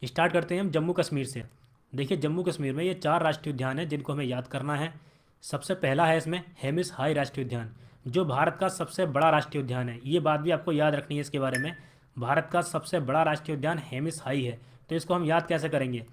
Start करते हैं हम जम्मू कश्मीर से। देखिए जम्मू कश्मीर में ये 4 राष्ट्रीय उद्यान हैं जिनको हमें याद करना है। सबसे पहला है इसमें हेमिस हाई राष्ट्रीय उद्यान, जो भारत का सबसे बड़ा राष्ट्रीय उद्यान है। ये बात भी आपको याद रखनी है इसके बारे में। भारत का सबसे बड़ा राष्ट्रीय उद्यान हेमिस हाई है। तो इसको हम याद कैसे करेंगे?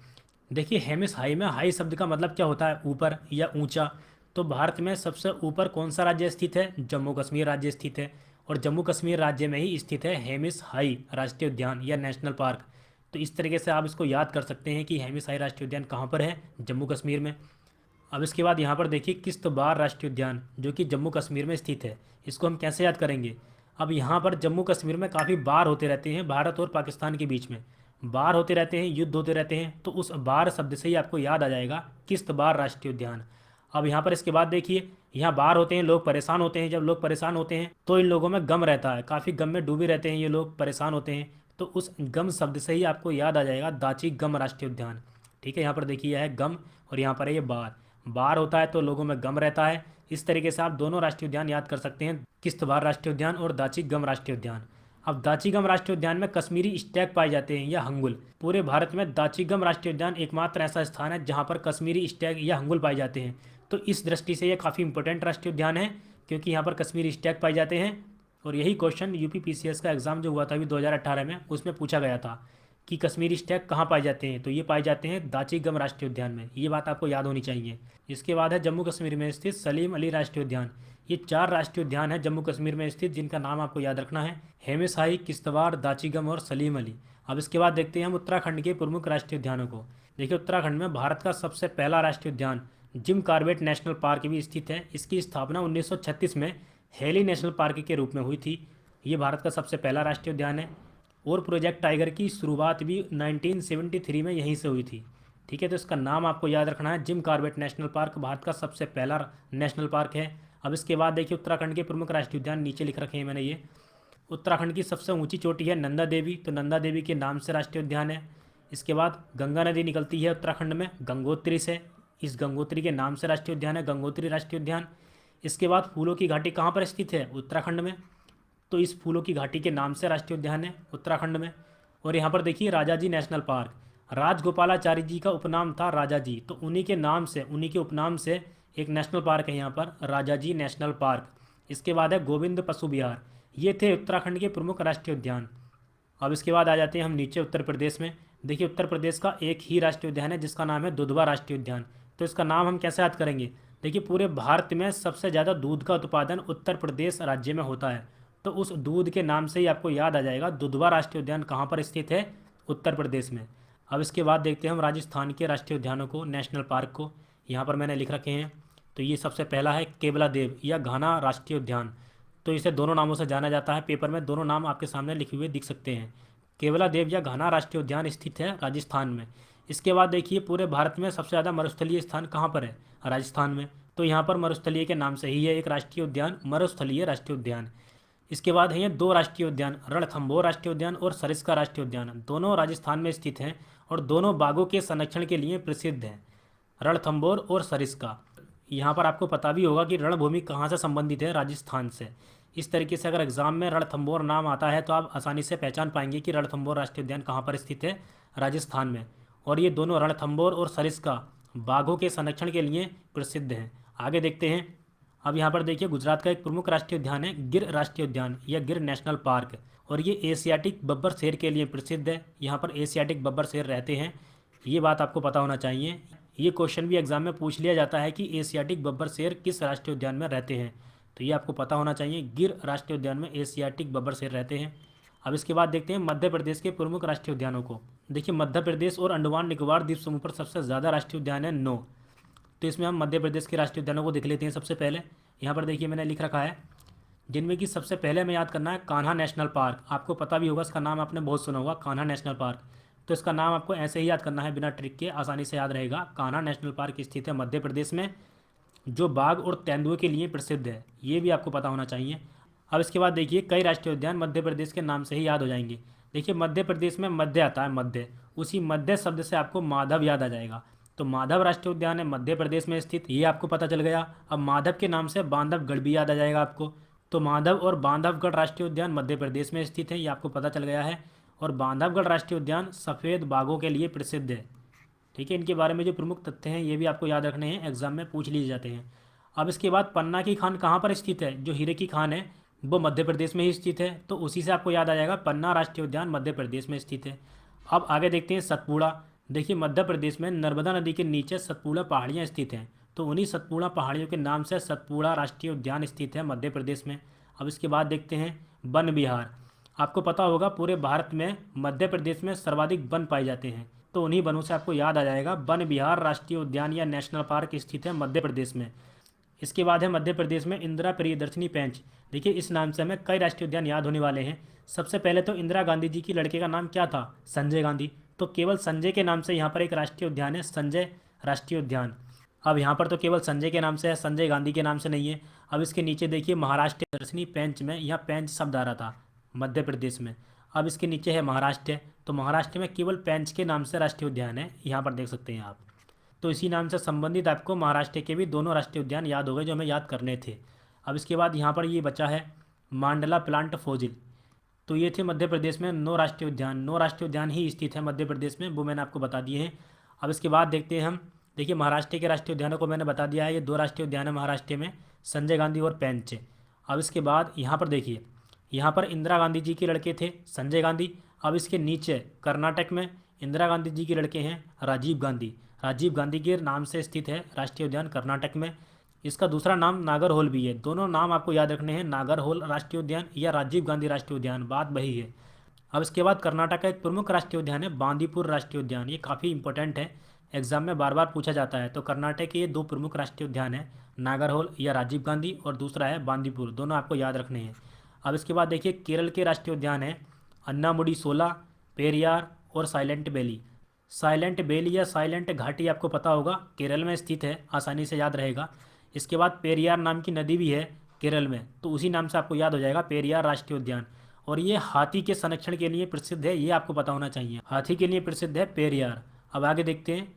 देखिए हेमिस हाई में हाई शब्द का मतलब क्या होता है? ऊपर या ऊंचा। तो भारत में सबसे ऊपर कौन सा राज्य स्थित है? जम्मू कश्मीर राज्य स्थित है। और जम्मू कश्मीर राज्य में ही स्थित है हेमिस हाई राष्ट्रीय उद्यान या नेशनल पार्क। तो इस तरीके से आप इसको याद कर सकते हैं कि हेमिस हाई राष्ट्रीय उद्यान कहाँ पर है? जम्मू कश्मीर में। अब इसके बाद यहाँ पर देखिए किश्तवाड़ राष्ट्रीय उद्यान, जो कि जम्मू कश्मीर में स्थित है। इसको हम कैसे याद करेंगे? अब यहाँ पर जम्मू कश्मीर में काफ़ी बार होते रहते हैं भारत और पाकिस्तान के बीच में। बार होते रहते हैं, युद्ध होते रहते हैं, तो उस बार शब्द से ही आपको याद आ जाएगा किश्तवाड़ राष्ट्रीय उद्यान। अब यहाँ पर इसके बाद देखिए, यहाँ बार होते हैं, लोग परेशान होते हैं। जब लोग परेशान होते हैं तो इन लोगों में गम रहता है, काफ़ी गम में डूबे रहते हैं ये लोग, परेशान होते हैं। तो उस गम शब्द से ही आपको याद आ जाएगा दाची गम राष्ट्रीय उद्यान। ठीक है, यहाँ पर देखिए यह है गम और यहाँ पर है ये बार। बार होता है तो लोगों में गम रहता है। इस तरीके से आप दोनों राष्ट्रीय उद्यान याद कर सकते हैं, किश्तवाड़ राष्ट्रीय उद्यान और दाची गम राष्ट्रीय उद्यान। अब दाची गम राष्ट्रीय उद्यान में कश्मीरी स्टैग पाए जाते हैं या हंगुल। पूरे भारत में दाची गम राष्ट्रीय उद्यान एकमात्र ऐसा स्थान है जहाँ पर कश्मीरी स्टैग या हंगुल पाए जाते हैं। तो इस दृष्टि से ये काफ़ी इंपॉर्टेंट राष्ट्रीय उद्यान है, क्योंकि यहाँ पर कश्मीरी स्टैग पाए जाते हैं। और यही क्वेश्चन यूपी पीसीएस का एग्जाम जो हुआ था अभी 2018 में, उसमें पूछा गया था कि कश्मीरी स्टैग कहाँ पाए जाते हैं। तो ये पाए जाते हैं दाची गम राष्ट्रीय उद्यान में। ये बात आपको याद होनी चाहिए। इसके बाद है जम्मू कश्मीर में स्थित सलीम अली राष्ट्रीय उद्यान। ये 4 राष्ट्रीय उद्यान है जम्मू कश्मीर में स्थित, जिनका नाम आपको याद रखना है, हेमिस हाई, किश्तवाड़, दाचीगम और सलीम अली। अब इसके बाद देखते हैं हम उत्तराखंड के प्रमुख राष्ट्रीय उद्यानों को। देखिए उत्तराखंड में भारत का सबसे पहला राष्ट्रीय उद्यान जिम कॉर्बेट नेशनल पार्क भी स्थित है। इसकी स्थापना 1936 में हेली नेशनल पार्क के रूप में हुई थी। ये भारत का सबसे पहला राष्ट्रीय उद्यान है। और प्रोजेक्ट टाइगर की शुरुआत भी 1973 में यहीं से हुई थी। ठीक है, तो इसका नाम आपको याद रखना है, Jim Corbett national park Bharat का सबसे पहला नेशनल पार्क है। अब इसके बाद देखिए उत्तराखंड के प्रमुख राष्ट्रीय उद्यान नीचे लिख रखे हैं मैंने ये। उत्तराखंड की सबसे ऊंची चोटी है नंदा देवी, तो नंदा देवी के नाम से राष्ट्रीय उद्यान है। इसके बाद गंगा नदी निकलती है उत्तराखंड में गंगोत्री से, इस गंगोत्री के नाम से राष्ट्रीय उद्यान है गंगोत्री राष्ट्रीय उद्यान। इसके बाद फूलों की घाटी कहाँ पर स्थित है? उत्तराखंड में, तो इस फूलों की घाटी के नाम से राष्ट्रीय उद्यान है उत्तराखंड में। और यहाँ पर देखिए राजाजी नेशनल पार्क, राजगोपालाचारी जी का उपनाम था राजा जी, तो उन्हीं के नाम से, उन्हीं के उपनाम से एक नेशनल पार्क है यहाँ पर, राजाजी नेशनल पार्क। इसके बाद है गोविंद पशु विहार। ये थे उत्तराखंड के प्रमुख राष्ट्रीय उद्यान। अब इसके बाद आ जाते हैं हम नीचे उत्तर प्रदेश में। देखिए उत्तर प्रदेश का एक ही राष्ट्रीय उद्यान है जिसका नाम है दुधवा राष्ट्रीय उद्यान। तो इसका नाम हम कैसे याद करेंगे? देखिए पूरे भारत में सबसे ज़्यादा दूध का उत्पादन उत्तर प्रदेश राज्य में होता है, तो उस दूध के नाम से ही आपको याद आ जाएगा दुधवा राष्ट्रीय उद्यान कहाँ पर स्थित है? उत्तर प्रदेश में। अब इसके बाद देखते हैं हम राजस्थान के राष्ट्रीय उद्यानों को, नेशनल पार्क को। यहाँ पर मैंने लिख रखे हैं। तो ये सबसे पहला है केवला देव या घाना राष्ट्रीय उद्यान। तो इसे दोनों नामों से जाना जाता है, पेपर में दोनों नाम आपके सामने लिखे हुए दिख सकते हैं। केवला देव या घाना राष्ट्रीय उद्यान स्थित है राजस्थान में। इसके बाद देखिए पूरे भारत में सबसे ज़्यादा मरुस्थलीय स्थान कहाँ पर है? राजस्थान में। तो यहाँ पर मरुस्थलीय के नाम से ही है एक राष्ट्रीय उद्यान, मरुस्थलीय राष्ट्रीय उद्यान। इसके बाद है ये 2 राष्ट्रीय उद्यान, रणथंभौर राष्ट्रीय उद्यान और सरिस्का राष्ट्रीय उद्यान। दोनों राजस्थान में स्थित हैं और दोनों बाघों के संरक्षण के लिए प्रसिद्ध हैं, रणथंभौर और सरिस्का। यहाँ पर आपको पता भी होगा कि रणभूमि कहाँ से संबंधित है? राजस्थान से। इस तरीके से अगर एग्जाम में रणथंभौर नाम आता है तो आप आसानी से पहचान पाएंगे कि रणथंभौर राष्ट्रीय उद्यान कहाँ पर स्थित है? राजस्थान में। और ये दोनों रणथंभौर और सरिस्का बाघों के संरक्षण के लिए प्रसिद्ध हैं। आगे देखते हैं। अब यहाँ पर देखिए गुजरात का एक प्रमुख राष्ट्रीय उद्यान है गिर राष्ट्रीय उद्यान या गिर नेशनल पार्क, और ये एशियाटिक बब्बर शेर के लिए प्रसिद्ध है। यहाँ पर एशियाटिक बब्बर शेर रहते हैं, ये बात आपको पता होना चाहिए। ये क्वेश्चन भी एग्जाम में पूछ लिया जाता है कि एशियाटिक बब्बर शेर किस राष्ट्रीय उद्यान में रहते हैं, तो ये आपको पता होना चाहिए। गिर राष्ट्रीय उद्यान में एशियाटिक बब्बर शेर रहते हैं। अब इसके बाद देखते हैं मध्य प्रदेश के प्रमुख राष्ट्रीय उद्यानों को। देखिए मध्य प्रदेश और अंडमान निकोबार द्वीप समूह पर सबसे ज़्यादा राष्ट्रीय उद्यान है 9। तो इसमें हम मध्य प्रदेश के राष्ट्रीय उद्यानों को देख लेते हैं। सबसे पहले यहाँ पर देखिए मैंने लिख रखा है, जिनमें कि सबसे पहले हमें याद करना है कान्हा नेशनल पार्क। आपको पता भी होगा, इसका नाम आपने बहुत सुना होगा, कान्हा नेशनल पार्क। तो इसका नाम आपको ऐसे ही याद करना है, बिना ट्रिक के, आसानी से याद रहेगा। कान्हा नेशनल पार्क स्थित है मध्य प्रदेश में, जो बाघ और तेंदुए के लिए प्रसिद्ध है, ये भी आपको पता होना चाहिए। अब इसके बाद देखिए कई राष्ट्रीय उद्यान मध्य प्रदेश के नाम से ही याद हो जाएंगे। देखिए मध्य प्रदेश में मध्य आता है, मध्य, उसी मध्य शब्द से आपको माधव याद आ जाएगा। तो माधव राष्ट्रीय उद्यान है मध्य प्रदेश में स्थित, ये आपको पता चल गया। अब माधव के नाम से बांधवगढ़ भी याद आ जाएगा आपको। तो माधव और बांधवगढ़ राष्ट्रीय उद्यान मध्य प्रदेश में स्थित है, ये आपको पता चल गया है। और बांधवगढ़ राष्ट्रीय उद्यान सफ़ेद बाघों के लिए प्रसिद्ध है। ठीक है, इनके बारे में जो प्रमुख तथ्य हैं ये भी आपको याद रखने हैं, एग्जाम में पूछ लिए जाते हैं। अब इसके बाद पन्ना की खान कहाँ पर स्थित है? जो हीरे की खान है वो मध्य प्रदेश में ही स्थित है, तो उसी से आपको याद आ जाएगा पन्ना राष्ट्रीय उद्यान मध्य प्रदेश में स्थित है। अब आगे देखते हैं सतपुड़ा। देखिए मध्य प्रदेश में नर्मदा नदी के नीचे सतपुड़ा पहाड़ियाँ स्थित हैं, तो उन्हीं सतपुड़ा पहाड़ियों के नाम से सतपुड़ा राष्ट्रीय उद्यान स्थित है मध्य प्रदेश में। अब इसके बाद देखते हैं वन विहार। आपको पता होगा पूरे भारत में मध्य प्रदेश में सर्वाधिक वन पाए जाते हैं, तो उन्हीं वनों से आपको याद आ जाएगा वन विहार राष्ट्रीय उद्यान या नेशनल पार्क स्थित है मध्य प्रदेश में। इसके बाद है मध्य प्रदेश में इंदिरा प्रियदर्शनी पेंच। देखिए इस नाम से हमें कई राष्ट्रीय उद्यान याद होने वाले हैं। सबसे पहले तो इंदिरा गांधी जी की लड़के का नाम क्या था? संजय गांधी। तो केवल संजय के नाम से यहाँ पर एक राष्ट्रीय उद्यान है, संजय राष्ट्रीय उद्यान। अब यहाँ पर तो केवल संजय के नाम से है, संजय गांधी के नाम से नहीं है। अब इसके नीचे देखिए महाराष्ट्र दर्शनी पेंच में, यहाँ पेंच शब्द आ रहा था मध्य प्रदेश में। अब इसके नीचे है महाराष्ट्र, तो महाराष्ट्र में केवल पेंच के नाम से राष्ट्रीय उद्यान है, यहाँ पर देख सकते हैं आप। तो इसी नाम से संबंधित आपको महाराष्ट्र के भी दोनों राष्ट्रीय उद्यान याद हो गए जो हमें याद करने थे। अब इसके बाद यहाँ पर ये बचा है मांडला प्लांट फोजिल। तो ये थे मध्य प्रदेश में 9 राष्ट्रीय उद्यान। 9 राष्ट्रीय उद्यान ही स्थित है मध्य प्रदेश में, वो मैंने आपको बता दिए हैं। अब इसके बाद देखते हैं हम, देखिए महाराष्ट्र के राष्ट्रीय उद्यानों को मैंने बता दिया है, ये 2 राष्ट्रीय उद्यान है महाराष्ट्र में, संजय गांधी और पेंच। अब इसके बाद यहाँ पर देखिए, यहाँ पर इंदिरा गांधी जी के लड़के थे संजय गांधी। अब इसके नीचे कर्नाटक में इंदिरा गांधी जी के लड़के हैं राजीव गांधी। राजीव गांधी के नाम से स्थित है राष्ट्रीय उद्यान कर्नाटक में। इसका दूसरा नाम नागरहोल भी है। दोनों नाम आपको याद रखने हैं, नागरहोल राष्ट्रीय उद्यान या राजीव गांधी राष्ट्रीय उद्यान, बात वही है। अब इसके बाद कर्नाटक का एक प्रमुख राष्ट्रीय उद्यान है बांदीपुर राष्ट्रीय उद्यान। ये काफ़ी इंपॉर्टेंट है, एग्जाम में बार बार पूछा जाता है। तो कर्नाटक के ये 2 प्रमुख राष्ट्रीय उद्यान है, नागरहोल या राजीव गांधी, और दूसरा है बांदीपुर, दोनों आपको याद रखने हैं। अब इसके बाद देखिए केरल के राष्ट्रीय उद्यान है अन्नामुडी सोला, पेरियार और साइलेंट वैली। साइलेंट वैली या साइलेंट घाटी आपको पता होगा केरल में स्थित है, आसानी से याद रहेगा। इसके बाद पेरियार नाम की नदी भी है केरल में, तो उसी नाम से आपको याद हो जाएगा पेरियार राष्ट्रीय उद्यान। और ये हाथी के संरक्षण के लिए प्रसिद्ध है, ये आपको पता होना चाहिए, हाथी के लिए प्रसिद्ध है पेरियार। अब आगे देखते हैं,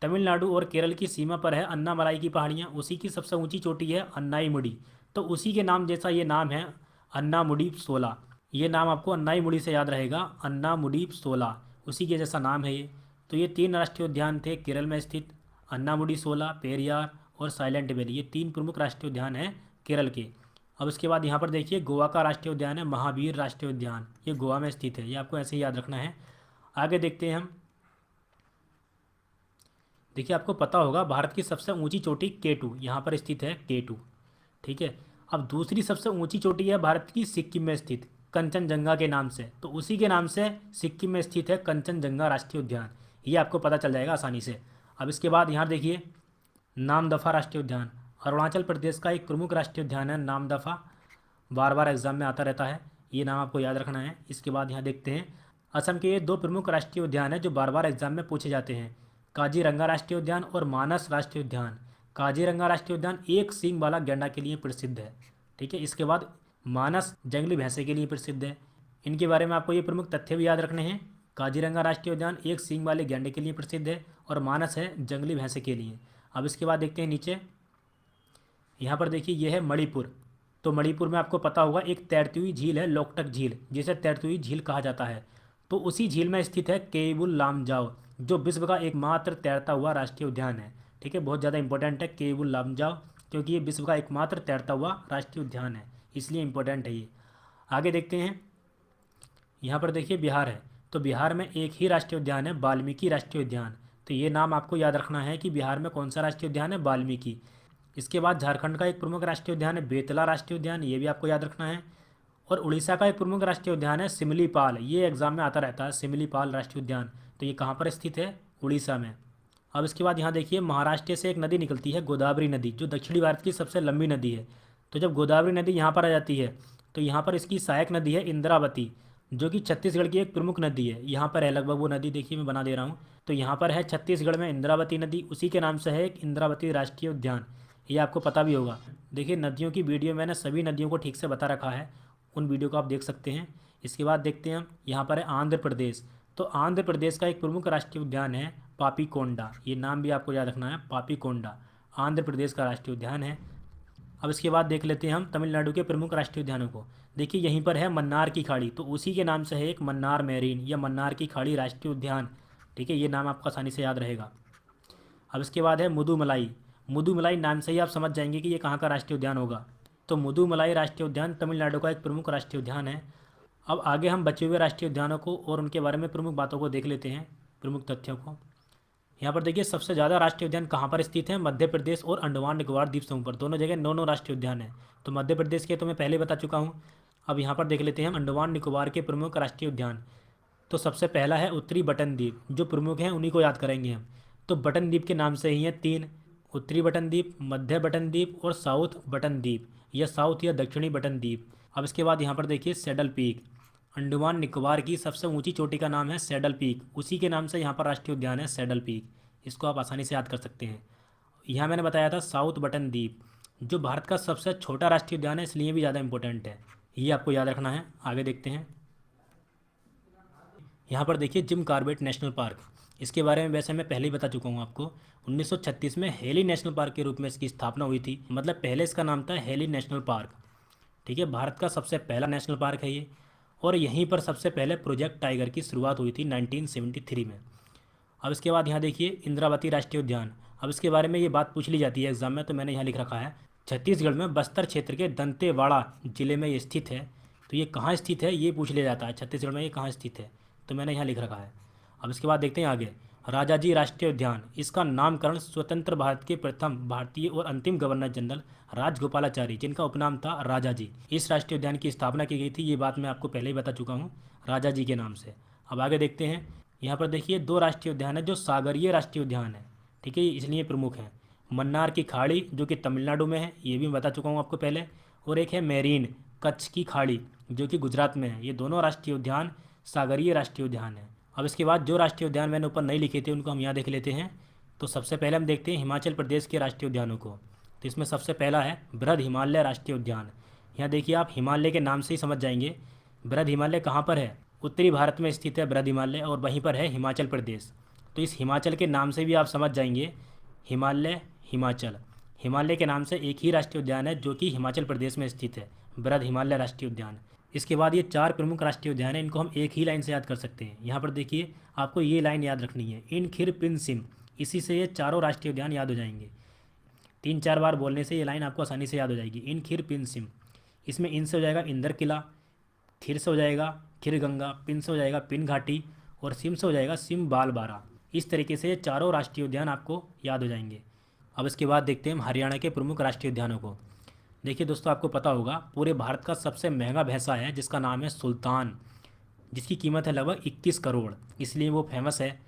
तमिलनाडु और केरल की सीमा पर है अन्नामलाई की पहाड़ियाँ, उसी की सबसे ऊंची चोटी है अन्नाईमुडी। तो उसी के नाम जैसा ये नाम है अन्नामुडी सोला, ये नाम आपको अन्नाईमुडी से याद रहेगा, अन्नामुडी सोला, उसी के जैसा नाम है ये। तो ये 3 राष्ट्रीय उद्यान थे केरल में स्थित, अन्नामुडी सोला, पेरियार और साइलेंट वैली, ये 3 प्रमुख राष्ट्रीय उद्यान हैं केरल के। अब इसके बाद यहाँ पर देखिए गोवा का राष्ट्रीय उद्यान है महावीर राष्ट्रीय उद्यान, ये गोवा में स्थित है, ये आपको ऐसे ही याद रखना है। आगे देखते हैं हम, देखिए आपको पता होगा भारत की सबसे ऊंची चोटी K2 यहाँ पर स्थित है, K2, ठीक है। अब दूसरी सबसे ऊंची चोटी है भारत की सिक्किम में स्थित कंचनजंगा के नाम से, तो उसी के नाम से सिक्किम में स्थित है कंचनजंगा राष्ट्रीय उद्यान, ये आपको पता चल जाएगा आसानी से। अब इसके बाद यहाँ देखिए नामदफा राष्ट्रीय उद्यान, अरुणाचल प्रदेश का एक प्रमुख राष्ट्रीय उद्यान है नामदफा, बार बार एग्जाम में आता रहता है, ये नाम आपको याद रखना है। इसके बाद यहाँ देखते हैं असम के ये 2 प्रमुख राष्ट्रीय उद्यान हैं जो बार बार एग्जाम में पूछे जाते हैं, काजीरंगा राष्ट्रीय उद्यान और मानस राष्ट्रीय उद्यान। काजीरंगा राष्ट्रीय उद्यान एक सींग वाला गैंडा के लिए प्रसिद्ध है, ठीक है। इसके बाद मानस जंगली भैंसे के लिए प्रसिद्ध है। इनके बारे में आपको ये प्रमुख तथ्य भी याद रखने हैं, काजीरंगा राष्ट्रीय उद्यान एक सींग वाले गैंडे के लिए प्रसिद्ध है और मानस है जंगली भैंसे के लिए। अब इसके बाद देखते हैं नीचे, यहाँ पर देखिए ये है मणिपुर। तो मणिपुर में आपको पता होगा एक तैरती हुई झील है लोकटक झील, जिसे तैरती हुई झील कहा जाता है। तो उसी झील में स्थित है केबुल लामजाओ, जो विश्व का एकमात्र तैरता हुआ राष्ट्रीय उद्यान है, ठीक है। बहुत ज़्यादा इंपॉर्टेंट है केबुल लामजाओ, क्योंकि ये विश्व का एकमात्र तैरता हुआ राष्ट्रीय उद्यान है, इसलिए इंपॉर्टेंट है ये। आगे देखते हैं, यहाँ पर देखिए बिहार है, तो बिहार में एक ही राष्ट्रीय उद्यान है वाल्मीकि राष्ट्रीय उद्यान। तो ये नाम आपको याद रखना है कि बिहार में कौन सा राष्ट्रीय उद्यान है, वाल्मीकि। इसके बाद झारखंड का एक प्रमुख राष्ट्रीय उद्यान है बेतला राष्ट्रीय उद्यान, ये भी आपको याद रखना है। और उड़ीसा का एक प्रमुख राष्ट्रीय उद्यान है सिमलीपाल, ये एग्जाम में आता रहता है, सिमलीपाल राष्ट्रीय उद्यान। तो ये कहाँ पर स्थित है, उड़ीसा में। अब इसके बाद यहाँ देखिए महाराष्ट्र से एक नदी निकलती है गोदावरी नदी, जो दक्षिणी भारत की सबसे लंबी नदी है। तो जब गोदावरी नदी यहाँ पर आ जाती है तो यहाँ पर इसकी सहायक नदी है इंद्रावती, जो कि छत्तीसगढ़ की एक प्रमुख नदी है। यहाँ पर है लगभग वो नदी, देखिए मैं बना दे रहा हूँ। तो यहाँ पर है छत्तीसगढ़ में इंद्रावती नदी, उसी के नाम से है एक इंद्रावती राष्ट्रीय उद्यान, ये आपको पता भी होगा। देखिए नदियों की वीडियो मैंने सभी नदियों को ठीक से बता रखा है, उन वीडियो को आप देख सकते हैं। इसके बाद देखते हैं हम, यहाँ पर है आंध्र प्रदेश। तो आंध्र प्रदेश का एक प्रमुख राष्ट्रीय उद्यान है पापीकोंडा, ये नाम भी आपको याद रखना है, पापीकोंडा आंध्र प्रदेश का राष्ट्रीय उद्यान है। अब इसके बाद देख लेते हैं हम तमिलनाडु के प्रमुख राष्ट्रीय उद्यानों को। देखिए यहीं पर है मन्नार की खाड़ी, तो उसी के नाम से है एक मन्नार मैरीन या मन्नार की खाड़ी राष्ट्रीय उद्यान। ठीक है, ये नाम आपको आसानी से याद रहेगा। अब इसके बाद है मुदुमलाई। मुदुमलाई नाम से ही आप समझ जाएंगे कि ये कहाँ का राष्ट्रीय उद्यान होगा। तो मुदुमलाई राष्ट्रीय उद्यान तमिलनाडु का एक प्रमुख राष्ट्रीय उद्यान है। अब आगे हम बचे हुए राष्ट्रीय उद्यानों को और उनके बारे में प्रमुख बातों को देख लेते हैं, प्रमुख तथ्यों को। यहाँ पर देखिए सबसे ज़्यादा राष्ट्रीय उद्यान कहाँ पर स्थित है, मध्य प्रदेश और अंडमान निकोबार द्वीप समूह पर, दोनों जगह 9 राष्ट्रीय उद्यान है। तो मध्य प्रदेश के तो मैं पहले बता चुका हूँ। अब यहाँ पर देख लेते हैं हम अंडमान निकोबार के प्रमुख राष्ट्रीय उद्यान। तो सबसे पहला है उत्तरी बटन द्वीप, जो प्रमुख हैं उन्हीं को याद करेंगे हम। तो बटन द्वीप के नाम से ही हैं 3, उत्तरी बटन द्वीप, मध्य बटन द्वीप और साउथ बटन द्वीप, या साउथ या दक्षिणी बटन द्वीप। अब इसके बाद यहाँ पर देखिए सैडल पीक, अंडमान निकोबार की सबसे ऊंची चोटी का नाम है सैडल पीक, उसी के नाम से यहाँ पर राष्ट्रीय उद्यान है सैडल पीक। इसको आप आसानी से याद कर सकते हैं। यहाँ मैंने बताया था साउथ बटन द्वीप, जो भारत का सबसे छोटा राष्ट्रीय उद्यान है, इसलिए भी ज़्यादा इंपॉर्टेंट है, ये आपको याद रखना है। आगे देखते हैं। यहाँ पर देखिए जिम कॉर्बेट नेशनल पार्क, इसके बारे में वैसे मैं पहले ही बता चुका हूँ आपको। 1936 में हेली नेशनल पार्क के रूप में इसकी स्थापना हुई थी, मतलब पहले इसका नाम था हेली नेशनल पार्क। ठीक है, भारत का सबसे पहला नेशनल पार्क है ये, और यहीं पर सबसे पहले प्रोजेक्ट टाइगर की शुरुआत हुई थी 1973 में। अब इसके बाद यहाँ देखिए इंद्रावती राष्ट्रीय उद्यान। अब इसके बारे में ये बात पूछ ली जाती है एग्जाम में, तो मैंने यहाँ लिख रखा है छत्तीसगढ़ में बस्तर क्षेत्र के दंतेवाड़ा जिले में ये स्थित है। तो ये कहाँ स्थित है ये पूछ लिया जाता है, छत्तीसगढ़ में ये कहाँ स्थित है, तो मैंने यहाँ लिख रखा है। अब इसके बाद देखते हैं आगे राजाजी राष्ट्रीय उद्यान। इसका नामकरण स्वतंत्र भारत के प्रथम भारतीय और अंतिम गवर्नर जनरल राजगोपालाचारी, जिनका उपनाम था राजाजी, इस राष्ट्रीय उद्यान की स्थापना की गई थी। ये बात मैं आपको पहले ही बता चुका हूँ, राजाजी के नाम से। अब आगे देखते हैं। यहाँ पर देखिए 2 राष्ट्रीय उद्यान है जो सागरीय राष्ट्रीय उद्यान है। ठीक है, इसलिए प्रमुख है। मन्नार की खाड़ी जो कि तमिलनाडु में है, ये भी मैं बता चुका हूँ आपको पहले, और एक है मेरीन कच्छ की खाड़ी जो कि गुजरात में है। ये दोनों राष्ट्रीय उद्यान सागरीय राष्ट्रीय उद्यान है। अब इसके बाद जो राष्ट्रीय उद्यान मैंने ऊपर नहीं लिखे थे उनको हम यहाँ देख लेते हैं। तो सबसे पहले हम देखते हैं हिमाचल प्रदेश के राष्ट्रीय उद्यानों को। तो इसमें सबसे पहला है बृहद हिमालय राष्ट्रीय उद्यान। यहाँ देखिए आप हिमालय के नाम से ही समझ जाएंगे बृहद हिमालय कहाँ पर है, उत्तरी भारत में स्थित है बृहद हिमालय, और वहीं पर है हिमाचल प्रदेश। तो इस हिमाचल के नाम से भी आप समझ जाएंगे हिमालय हिमाचल, हिमालय के नाम से एक ही राष्ट्रीय उद्यान है जो कि हिमाचल प्रदेश में स्थित है, बृहद हिमालय राष्ट्रीय उद्यान। इसके बाद ये 4 प्रमुख राष्ट्रीय उद्यान हैं, इनको हम एक ही लाइन से याद कर सकते हैं। यहाँ पर देखिए आपको ये लाइन याद रखनी है, इन खिर पिन सिम, इसी से ये चारों राष्ट्रीय उद्यान याद हो जाएंगे। 3-4 बार बोलने से ये लाइन आपको आसानी से याद हो जाएगी, इन खिर पिन सिम। इसमें इन से हो जाएगा इंदर किला, खिर से हो जाएगा खिर गंगा, पिन से हो जाएगा पिन घाटी, और सिम से हो जाएगा सिम बाल बारा। इस तरीके से ये चारों राष्ट्रीय उद्यान आपको याद हो जाएंगे। अब इसके बाद देखते हैं हम हरियाणा के प्रमुख राष्ट्रीय उद्यानों को। देखिए दोस्तों आपको पता होगा पूरे भारत का सबसे महंगा भैंसा है जिसका नाम है सुल्तान, जिसकी कीमत है लगभग 21 करोड़, इसलिए वो फेमस है।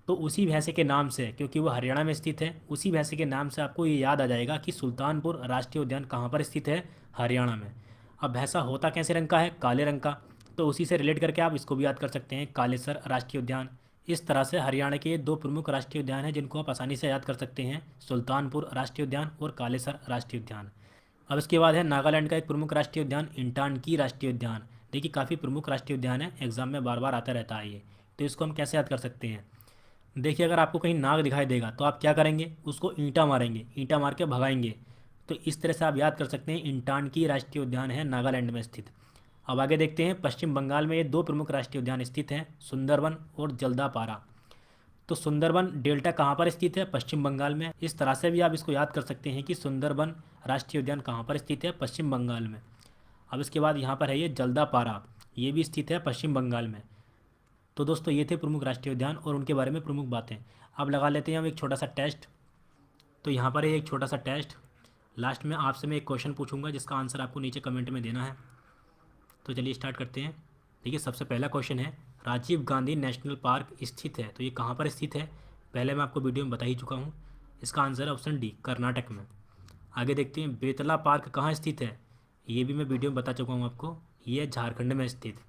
तो उसी भैंसे के नाम से, क्योंकि वो हरियाणा में स्थित है, उसी भैंसे के नाम से आपको ये याद आ जाएगा कि सुल्तानपुर राष्ट्रीय उद्यान कहाँ पर स्थित है, हरियाणा में। अब भैंसा होता कैसे रंग का है, काले रंग का, तो उसी से रिलेट करके आप इसको भी याद कर सकते हैं, कालेसर राष्ट्रीय उद्यान। इस तरह से हरियाणा के 2 प्रमुख राष्ट्रीय उद्यान हैं जिनको आप आसानी से याद कर सकते हैं, सुल्तानपुर राष्ट्रीय उद्यान और कालेसर राष्ट्रीय उद्यान। अब इसके बाद है नागालैंड का एक प्रमुख राष्ट्रीय उद्यान इंटानकी राष्ट्रीय उद्यान। देखिए काफ़ी प्रमुख राष्ट्रीय उद्यान है, एग्जाम में बार बार आता रहता है ये, तो इसको हम कैसे याद कर सकते हैं। देखिए अगर आपको कहीं नाग दिखाई देगा तो आप क्या करेंगे, उसको ईंटा मारेंगे, ईंटा मार के भगाएंगे। तो इस तरह से आप याद कर सकते हैं, इंटानकी राष्ट्रीय उद्यान है नागालैंड में स्थित। अब आगे देखते हैं पश्चिम बंगाल में ये 2 प्रमुख राष्ट्रीय उद्यान स्थित हैं, सुंदरवन और जल्दापारा। तो सुंदरवन डेल्टा कहाँ पर स्थित है, पश्चिम बंगाल में। इस तरह से भी आप इसको याद कर सकते हैं कि सुंदरवन राष्ट्रीय उद्यान कहाँ पर स्थित है, पश्चिम बंगाल में। अब इसके बाद यहाँ पर है ये जल्दापारा, ये भी स्थित है पश्चिम बंगाल में। तो दोस्तों ये थे प्रमुख राष्ट्रीय उद्यान और उनके बारे में प्रमुख बातें। अब लगा लेते हैं हम एक छोटा सा टेस्ट। तो यहाँ पर है एक छोटा सा टेस्ट, लास्ट में आपसे मैं एक क्वेश्चन पूछूंगा जिसका आंसर आपको नीचे कमेंट में देना है। तो चलिए स्टार्ट करते हैं। देखिए सबसे पहला क्वेश्चन है, राजीव गांधी नेशनल पार्क स्थित है, तो ये कहाँ पर स्थित है, पहले मैं आपको वीडियो में बता ही चुका हूँ। इसका आंसर है ऑप्शन डी, कर्नाटक में। आगे देखते हैं बेतला पार्क कहाँ स्थित है, ये भी मैं वीडियो में बता चुका हूँ आपको, ये है झारखंड में स्थित।